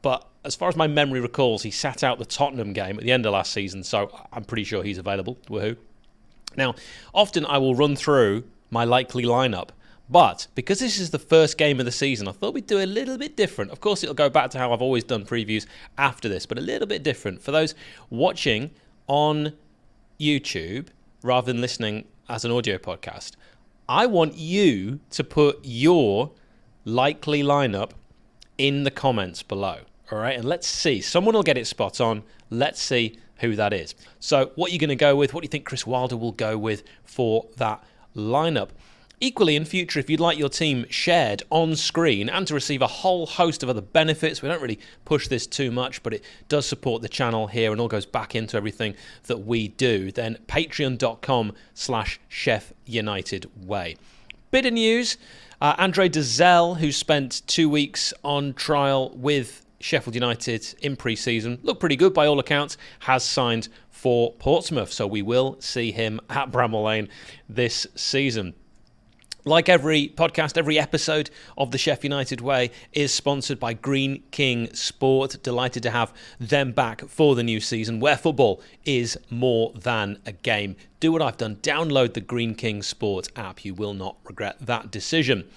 but as far as my memory recalls, he sat out the Tottenham game at the end of last season, so I'm pretty sure he's available. Woohoo. Now, often I will run through my likely lineup, but because this is the first game of the season, I thought we'd do a little bit different. Of course, it'll go back to how I've always done previews after this, but a little bit different. For those watching on YouTube, rather than listening as an audio podcast, I want you to put your likely lineup in the comments below. All right, and let's see. Someone will get it spot on. Let's see who that is. So what are you going to go with? What do you think Chris Wilder will go with for that lineup? Equally, in future, if you'd like your team shared on screen and to receive a whole host of other benefits, we don't really push this too much, but it does support the channel here and all goes back into everything that we do, then patreon.com/Sheff United Way. Bit of news, Andre Dezell, who spent 2 weeks on trial with Sheffield United in pre-season, looked pretty good by all accounts, has signed for Portsmouth, so we will see him at Bramall Lane this season. Like every podcast, every episode of the Sheff United Way is sponsored by Greene King Sport. Delighted to have them back for the new season, where football is more than a game. Do what I've done. Download the Greene King Sport app. You will not regret that decision.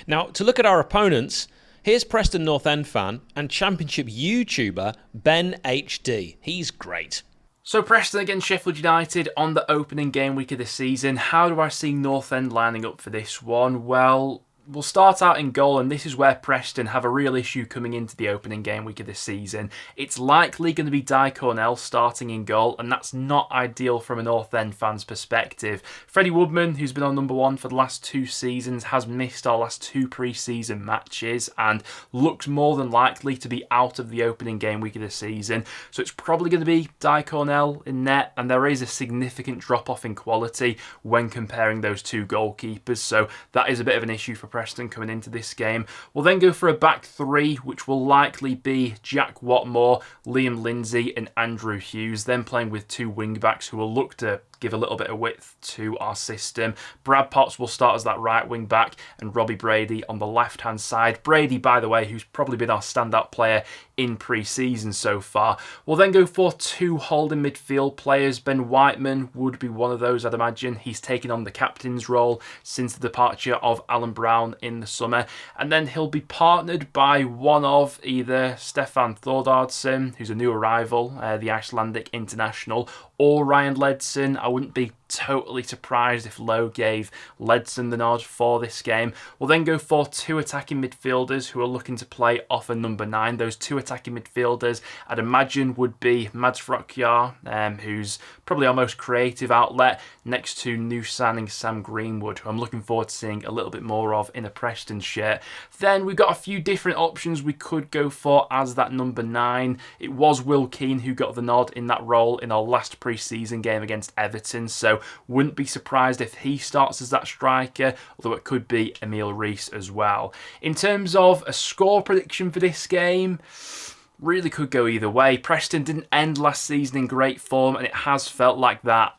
Now, to look at our opponents, here's Preston North End fan and Championship YouTuber 𝗵𝗍𝗶𝗲. He's great. So Preston against Sheffield United on the opening game week of the season. How do I see North End lining up for this one? Well, we'll start out in goal, and this is where Preston have a real issue coming into the opening game week of this season. It's likely going to be 𝗍𝗿𝗀𝗃 starting in goal, and that's not ideal from a North End fan's perspective. Freddie Woodman, who's been on number one for the last 2 seasons, has missed our last 2 pre-season matches and looks more than likely to be out of the opening game week of the season. So it's probably going to be 𝗍𝗿𝗀𝗃 in net, and there is a significant drop-off in quality when comparing those 2 goalkeepers, so that is a bit of an issue for Preston coming into this game. We'll then go for a back 3, which will likely be Jack Watmore, Liam Lindsay and Andrew Hughes, then playing with 2 wing-backs who will look to give a little bit of width to our system. Brad Potts will start as that right wing back and Robbie Brady on the left hand side. Brady, by the way, who's probably been our standout player in pre-season so far. We'll then go for 2 holding midfield players. Ben Whiteman would be one of those, I'd imagine. He's taken on the captain's role since the departure of Alan Brown in the summer, and then he'll be partnered by one of either Stefan Thordardsson, who's a new arrival, the Icelandic international, or Ryan Ledson. I wouldn't be totally surprised if Lowe gave Ledson the nod for this game. We'll then go for 2 attacking midfielders who are looking to play off a number 9. Those 2 attacking midfielders I'd imagine would be 𝗵𝗵𝗂𝗂𝗏, who's probably our most creative outlet, next to new signing Sam Greenwood, who I'm looking forward to seeing a little bit more of in a Preston shirt. Then we've got a few different options we could go for as that number 9. It was Will Keane who got the nod in that role in our last pre-season game against Everton, so wouldn't be surprised if he starts as that striker, although it could be Emile Reece as well. In terms of a score prediction for this game, really could go either way. Preston didn't end last season in great form, and it has felt like that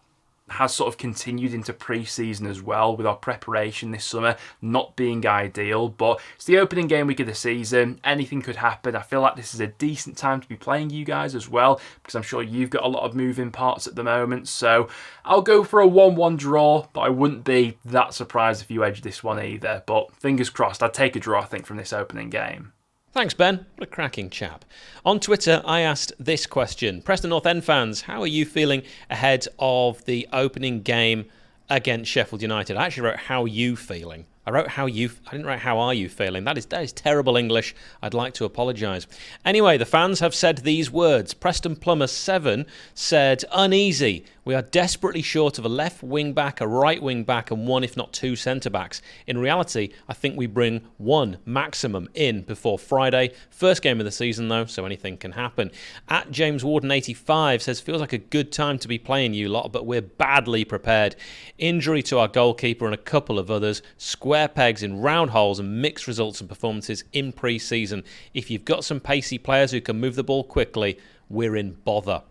has sort of continued into pre-season as well, with our preparation this summer not being ideal. But it's the opening game week of the season. Anything could happen. I feel like this is a decent time to be playing you guys as well, because I'm sure you've got a lot of moving parts at the moment. So I'll go for a 1-1 draw, but I wouldn't be that surprised if you edge this one either. But fingers crossed, I'd take a draw, I think, from this opening game. Thanks, Ben. What a cracking chap. On Twitter, I asked this question. Preston North End fans, how are you feeling ahead of the opening game against Sheffield United? I actually wrote, how are you feeling? I didn't write, how are you feeling? That is terrible English. I'd like to apologise. Anyway, the fans have said these words. Preston Plumber 7 said, uneasy. We are desperately short of a left wing back, a right wing back, and 1 if not 2 centre backs. In reality, I think we bring 1 maximum in before Friday. First game of the season though, so anything can happen. At James Warden 85 says, feels like a good time to be playing you lot, but we're badly prepared. Injury to our goalkeeper and a couple of others. Square pegs in round holes and mixed results and performances in pre-season. If you've got some pacey players who can move the ball quickly, we're in bother.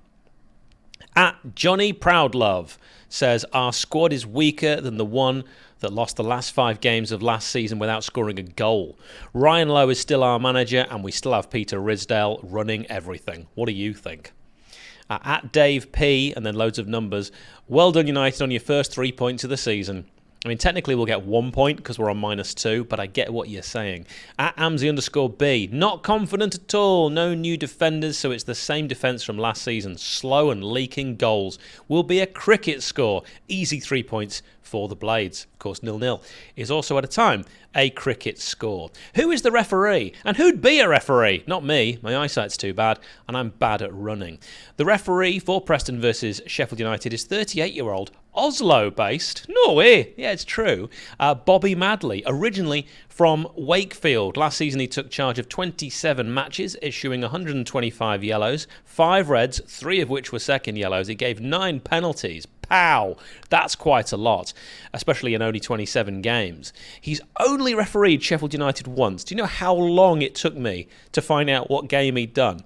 At Johnny Proudlove says, our squad is weaker than the one that lost the last 5 games of last season without scoring a goal. Ryan Lowe is still our manager and we still have Peter Ridsdale running everything. What do you think? At Dave P, and then loads of numbers, well done United on your first 3 points of the season. I mean, technically we'll get 1 point because we're on -2, but I get what you're saying. At 𝐴MSI_B, not confident at all. No new defenders, so it's the same defence from last season. Slow and leaking goals. Will be a cricket score. Easy 3 points for the Blades. Of course, 0-0 is also at a time a cricket score. Who is the referee? And who'd be a referee? Not me. My eyesight's too bad, and I'm bad at running. The referee for Preston versus Sheffield United is 38-year-old Oslo-based. No way. Yeah, it's true. Bobby Madley, originally from Wakefield. Last season he took charge of 27 matches, issuing 125 yellows, 5 reds, 3 of which were second yellows. He gave 9 penalties. Pow! That's quite a lot, especially in only 27 games. He's only refereed Sheffield United once. Do you know how long it took me to find out what game he'd done?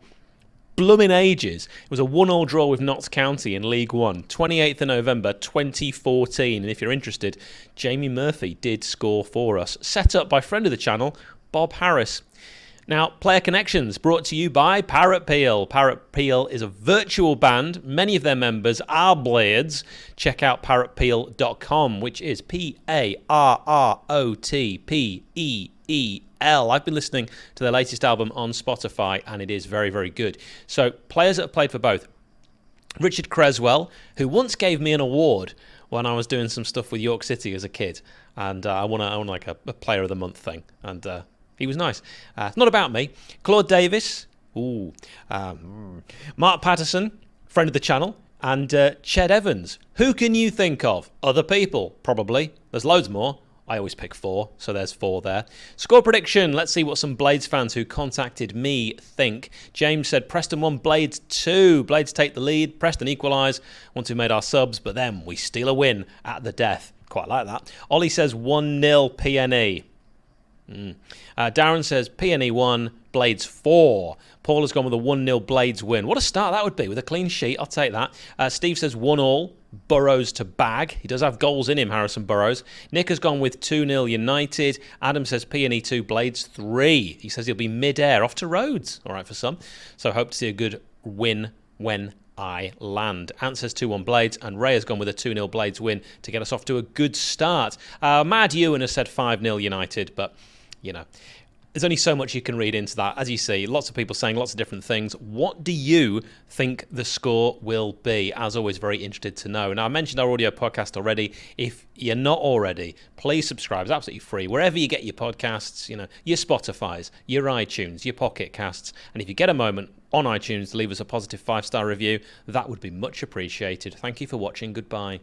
Blooming ages. It was a 1-1 draw with Notts County in League One, 28th of November 2014. And if you're interested, Jamie Murphy did score for us. Set up by friend of the channel, Bob Harris. Now, Player Connections brought to you by Parrot Peel. Parrot Peel is a virtual band. Many of their members are Blades. Check out parrotpeel.com, which is PARROTPEEL. I've been listening to their latest album on Spotify, and it is very, very good. So, players that have played for both. Richard Creswell, who once gave me an award when I was doing some stuff with York City as a kid, and I won like a Player of the Month thing, and he was nice. Not about me. Claude Davis, Mark Patterson, friend of the channel, and Ched Evans. Who can you think of? Other people, probably. There's loads more. I always pick 4, so there's 4 there. Score prediction. Let's see what some Blades fans who contacted me think. James said Preston 1, Blades 2. Blades take the lead. Preston equalise once we made our subs, but then we steal a win at the death. Quite like that. Ollie says 1-0 PNE. Darren says PNE 1, Blades 4. Paul has gone with a 1-0 Blades win. What a start that would be with a clean sheet. I'll take that. Steve says 1-1 Burrows to bag. He does have goals in him, Harrison Burrows. Nick has gone with 2-0 United. Adam says PNE 2, Blades 3. He says he'll be mid-air off to Rhodes. All right for some. So hope to see a good win when I land. Ant says 2-1 Blades, and Ray has gone with a 2-0 Blades win to get us off to a good start. Mad Ewan has said 5-0 United, but, you know, There's only so much you can read into that. As you see, lots of people saying lots of different things. What do you think the score will be? As always, very interested to know. Now, I mentioned our audio podcast already. If you're not already, please subscribe. It's absolutely free. Wherever you get your podcasts, your Spotifys, your iTunes, your Pocket Casts. And if you get a moment on iTunes to leave us a positive 5-star review, that would be much appreciated. Thank you for watching. Goodbye.